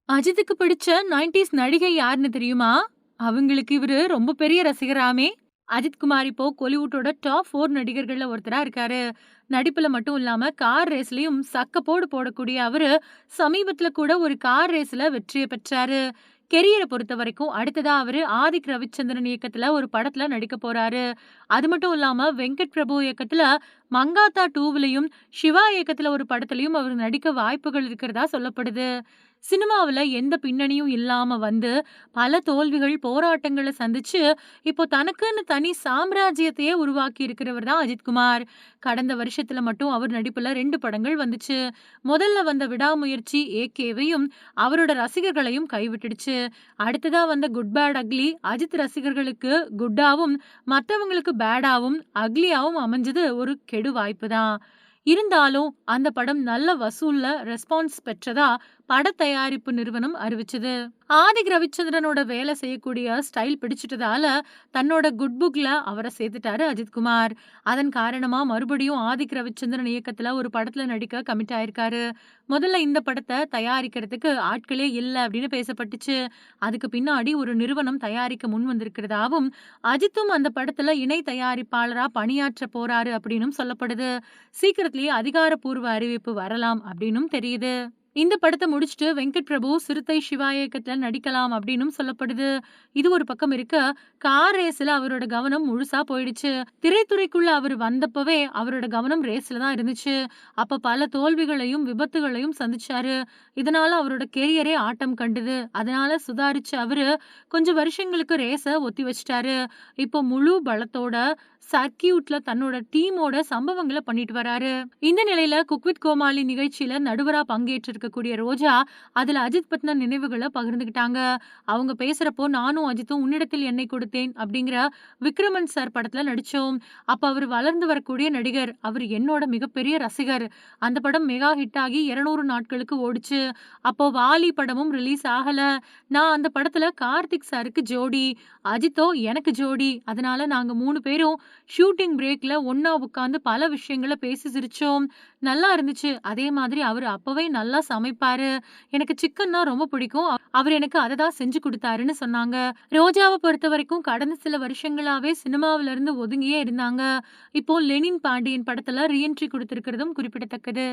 அஜித்துக்கு பிடிச்ச 90ஸ் நடிகை யாருன்னு தெரியுமா? அவங்களுக்கு இவரு ரொம்ப பெரிய ரசிகராமே! அஜித் குமார் இப்போ கோலிவுட்டோட டாப் 4 நடிகர்கள்ல ஒருத்தரா இருக்காரு. நடிப்புல மட்டும் இல்லாம கார் ரேஸ்லயும் சக்கப்போடு போடக்கூடிய அவரு, சமீபத்துல கூட ஒரு கார் ரேஸ்ல வெற்றிய பெற்றாரு. கெரியர பொறுத்தவரைக்கும் அடுத்ததா அவரு ஆதிக் ரவிச்சந்திரன் இயக்கத்துல ஒரு படத்துல நடிக்க போறாரு. அது மட்டும் இல்லாம வெங்கட் பிரபு இயக்கத்துல மங்காத்தா 2லயும், சிவா இயக்கத்துல ஒரு படத்துலயும் அவரு நடிக்க வாய்ப்புகள் இருக்கிறதா சொல்லப்படுது. சினிமாவுல எந்த பின்னணியும் இல்லாம வந்து, பல தோல்விகள், போராட்டங்கள சந்திச்சு, இப்போ தனக்குன்னு தனி சாம்ராஜ்யத்தையே உருவாக்கி இருக்கிறவர் தான் அஜித் குமார். கடந்த வருஷத்துல மட்டும் அவர் நடிப்புல 2 படங்கள் வந்துச்சு. முதல்ல வந்த விடாமுயற்சி ஏகேவையும், அவரோட ரசிகர்களையும் கைவிட்டுடுச்சு. அடுத்ததா வந்த குட் பேட் அக்லி அஜித் ரசிகர்களுக்கு குட்டாவும், மத்தவங்களுக்கு பேடாவும், அக்லியாவும் அமைஞ்சது ஒரு கெடு வாய்ப்பு தான். இருந்தாலும் அந்த படம் நல்ல வசூல்ல ரெஸ்பான்ஸ் பெற்றதா பட தயாரிப்பு நிறுவனம் அறிவிச்சது. ஆதிக் ரவிச்சந்திரனோட வேலை செய்யக்கூடிய ஸ்டைல் பிடிச்சிட்டதால தன்னோட குட் புக்ல அவரை சேர்த்துட்டாரு அஜித் குமார். அதன் காரணமா மறுபடியும் ஆதிக் ரவிச்சந்திரன் இயக்கத்துல ஒரு படத்துல நடிக்க கமிட் ஆயிருக்காரு. முதல்ல இந்த படத்தை தயாரிக்கிறதுக்கு ஆட்களே இல்ல அப்படின்னு பேசப்பட்டுச்சு. அதுக்கு பின்னாடி ஒரு நிறுவனம் தயாரிக்க முன் வந்திருக்கிறதாவும், அஜித்தும் அந்த படத்துல இணை தயாரிப்பாளரா பணியாற்ற போறாரு அப்படின்னும் சொல்லப்படுது. சீக்கிரத்திலேயே அதிகாரப்பூர்வ அறிவிப்பு வரலாம் அப்படின்னும் தெரியுது. இந்த படத்த முடிச்சுட்டு வெங்கட் பிரபு சிறுத்தை சிவா இயக்கத்துல நடிக்கலாம் அப்படின்னும் சொல்லப்படுது. இது ஒரு பக்கம் இருக்க, கார் ரேஸ்ல அவரோட கவனம் முழுசா போயிடுச்சு. திரைத்துறைக்குள்ள அவர் வந்தப்பவே அவரோட கவனம் ரேஸ்ல தான் இருந்துச்சு. அப்ப பல தோல்விகளையும், விபத்துகளையும் சந்திச்சாரு. இதனால அவரோட கெரியரே ஆட்டம் கண்டது. அதனால சுதாரிச்ச அவரு கொஞ்சம் வருஷங்களுக்கு ரேஸ ஒத்தி வச்சுட்டாரு. இப்போ முழு பலத்தோட சர்க்கியூட்ல தன்னோட டீமோட சம்பவங்கள பண்ணிட்டு வராரு. இந்த நிலையில குக் வித் கோமாளி நிகழ்ச்சியில நடுவரா பங்கேற்று இருக்கக்கூடிய ரோஜா, அதுல அஜித் பத்தின நினைவுகள பகிர்ந்துகிட்டாங்க. அவங்க பேசுறப்போ, நானும் அஜித்தும் உன்னிடத்தில் என்னை கொடுத்தேன் அப்படிங்கிற விக்ரமன் சார் படத்துல நடிச்சோம். அப்ப அவரு வளர்ந்து வரக்கூடிய நடிகர். அவரு என்னோட மிகப்பெரிய ரசிகர். அந்த படம் மெகா ஹிட் ஆகி 200 நாட்களுக்கு ஓடுச்சு. அப்போ வாலி படமும் ரிலீஸ் ஆகல. நான் அந்த படத்துல கார்த்திக் சாருக்கு ஜோடி, அஜித்தோ எனக்கு ஜோடி. அதனால நாங்க 3 பேரும் ஷூட்டிங் பிரேக்ல ஒண்ணா உட்கார்ந்து பல விஷயங்கள பேசி சிரிச்சோம். நல்லா இருந்துச்சு. அதே மாதிரி அவரு அப்பவே நல்லா சமைப்பாரு. எனக்கு சிக்கன்னா ரொம்ப பிடிக்கும். அவரு எனக்கு அத தான் செஞ்சு குடுத்தாருன்னு சொன்னாங்க. ரோஜாவ பொறுத்தவரைக்கும் கடந்த சில வருஷங்களாவே சினிமாவுல இருந்து ஒதுங்கியே இருந்தாங்க. இப்போ லெனின் பாண்டியன் படத்துல ரீஎன்ட்ரி குடுத்திருக்கிறதும் குறிப்பிடத்தக்கது.